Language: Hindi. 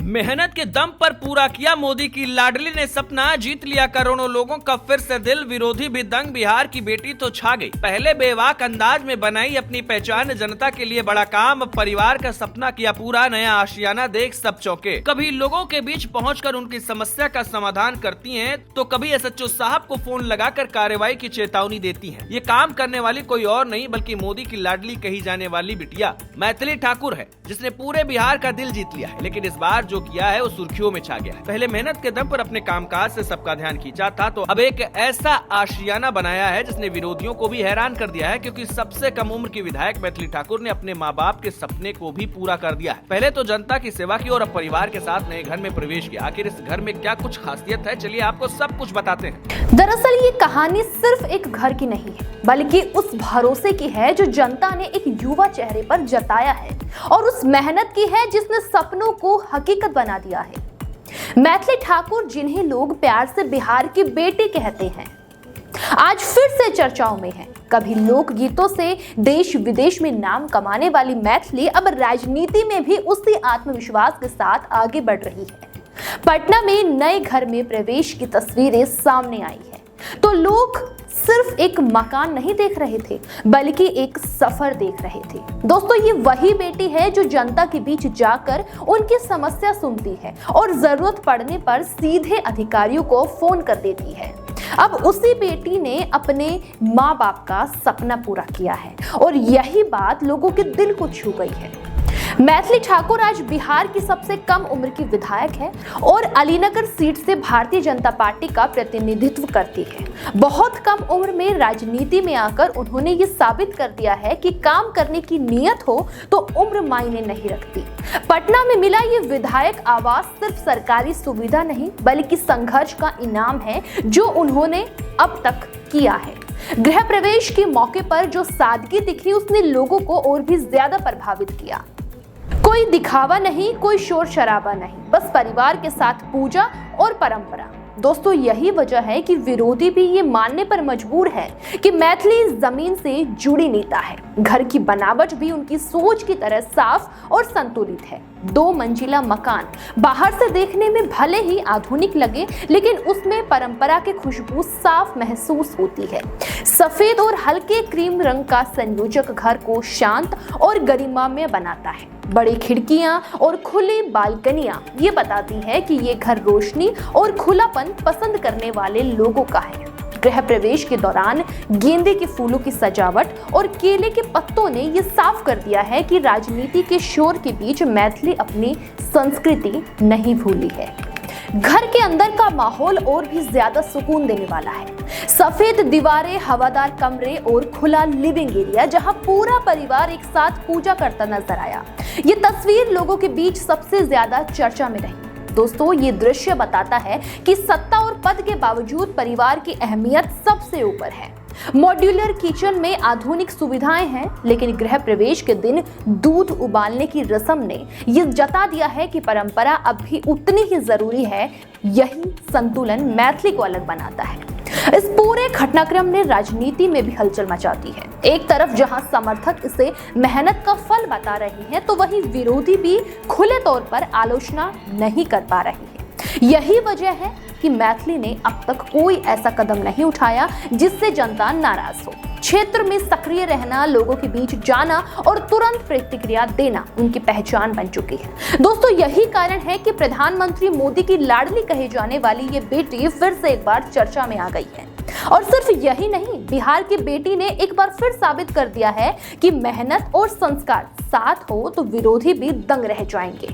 मेहनत के दम पर पूरा किया मोदी की लाडली ने सपना, जीत लिया करोड़ों लोगों का फिर से दिल, विरोधी भी दंग, बिहार की बेटी तो छा गई। पहले बेवाक अंदाज में बनाई अपनी पहचान, जनता के लिए बड़ा काम, अब परिवार का सपना किया पूरा, नया आशियाना देख सब चौके। कभी लोगों के बीच पहुंचकर उनकी समस्या का समाधान करती हैं, तो कभी एसएचओ साहब को फोन लगाकर कार्रवाई की चेतावनी देती हैं। ये काम करने वाली कोई और नहीं बल्कि मोदी की लाडली कही जाने वाली बिटिया मैथिली ठाकुर है, जिसने पूरे बिहार का दिल जीत लिया है। लेकिन इस बार जो किया है वो सुर्खियों में छा गया है। पहले मेहनत के दम पर अपने कामकाज से सबका ध्यान खींचा था, तो अब एक ऐसा आशियाना बनाया है जिसने विरोधियों को भी हैरान कर दिया है, क्योंकि सबसे कम उम्र की विधायक मैथिली ठाकुर ने अपने माँ बाप के सपने को भी पूरा कर दिया है। पहले तो जनता की सेवा की और अब परिवार के साथ नए घर में प्रवेश किया। आखिर इस घर में क्या कुछ खासियत है, चलिए आपको सब कुछ बताते हैं। दरअसल ये कहानी सिर्फ एक घर की नहीं है, बल्कि उस भरोसे की है जो जनता ने एक युवा चेहरे पर जताया है, और उस मेहनत की है जिसने सपनों को हकीकत बना दिया है। मैथिली ठाकुर, जिन्हें लोग प्यार से बिहार की बेटी कहते हैं, आज फिर से चर्चाओं में है। कभी लोक गीतों से देश विदेश में नाम कमाने वाली मैथिली अब राजनीति में भी उसी आत्मविश्वास के साथ आगे बढ़ रही है। पटना में नए घर में प्रवेश की तस्वीरें सामने आई है, तो लोग सिर्फ एक मकान नहीं देख रहे थे, बल्कि एक सफर देख रहे थे। दोस्तों, ये वही बेटी है जो जनता के बीच जाकर उनकी समस्या सुनती है और जरूरत पड़ने पर सीधे अधिकारियों को फोन कर देती है। अब उसी बेटी ने अपने माँ बाप का सपना पूरा किया है, और यही बात लोगों के दिल को छू गई है। मैथिली ठाकुर आज बिहार की सबसे कम उम्र की विधायक है और अलीनगर सीट से भारतीय जनता पार्टी का प्रतिनिधित्व करती है। बहुत कम उम्र में राजनीति में आकर उन्होंने ये साबित कर दिया है कि काम करने की नीयत हो तो उम्र मायने नहीं रखती। पटना में मिला ये विधायक आवास सिर्फ सरकारी सुविधा नहीं, बल्कि संघर्ष का इनाम है जो उन्होंने अब तक किया है। गृह प्रवेश के मौके पर जो सादगी दिखी, उसने लोगों को और भी ज्यादा प्रभावित किया। कोई दिखावा नहीं, कोई शोर शराबा नहीं, बस परिवार के साथ पूजा और परंपरा। दोस्तों, यही वजह है कि विरोधी भी ये मानने पर मजबूर है कि मैथिली जमीन से जुड़ी नेता है। घर की बनावट भी उनकी सोच की तरह साफ और संतुलित है। 2 मंजिला मकान बाहर से देखने में भले ही आधुनिक लगे, लेकिन उसमें परंपरा की खुशबू साफ महसूस होती है। सफेद और हल्के क्रीम रंग का संयोजक घर को शांत और गरिमामय बनाता है। बड़ी खिड़कियां और खुली बालकनियां ये बताती है कि ये घर रोशनी और खुलापन पसंद करने वाले लोगों का है। गृह प्रवेश के दौरान गेंदे के फूलों की सजावट और केले के पत्तों ने ये साफ कर दिया है कि राजनीति के शोर के बीच मैथिली अपनी संस्कृति नहीं भूली है। घर के अंदर का माहौल और भी ज्यादा सुकून देने वाला है। सफेद दीवारें, हवादार कमरे और खुला लिविंग एरिया जहां पूरा परिवार एक साथ पूजा करता नजर आया। ये तस्वीर लोगों के बीच सबसे ज्यादा चर्चा में रही। दोस्तों, ये दृश्य बताता है कि सत्ता और पद के बावजूद परिवार की अहमियत सबसे ऊपर है। मॉड्यूलर किचन में आधुनिक सुविधाएं हैं, लेकिन गृह प्रवेश के दिन दूध उबालने की रस्म ने यह जता दिया है कि परंपरा अब भी उतनी ही जरूरी है। यही संतुलन मैथिली को अलग बनाता है। इस पूरे घटनाक्रम ने राजनीति में भी हलचल मचा दी है। एक तरफ जहां समर्थक इसे मेहनत का फल बता रहे हैं, तो वहीं विरोधी भी खुले तौर पर आलोचना नहीं कर पा रहे हैं। यही वजह है कि मैथिली ने अब तक कोई ऐसा कदम नहीं उठाया जिससे जनता नाराज हो। क्षेत्र में सक्रिय रहना, लोगों के बीच जाना और तुरंत प्रतिक्रिया देना उनकी पहचान बन चुकी है। दोस्तों, यही कारण है कि प्रधानमंत्री मोदी की लाडली कहे जाने वाली ये बेटी फिर से एक बार चर्चा में आ गई है। और सिर्फ यही नहीं, बिहार की बेटी ने एक बार फिर साबित कर दिया है कि मेहनत और संस्कार साथ हो तो विरोधी भी दंग रह जाएंगे।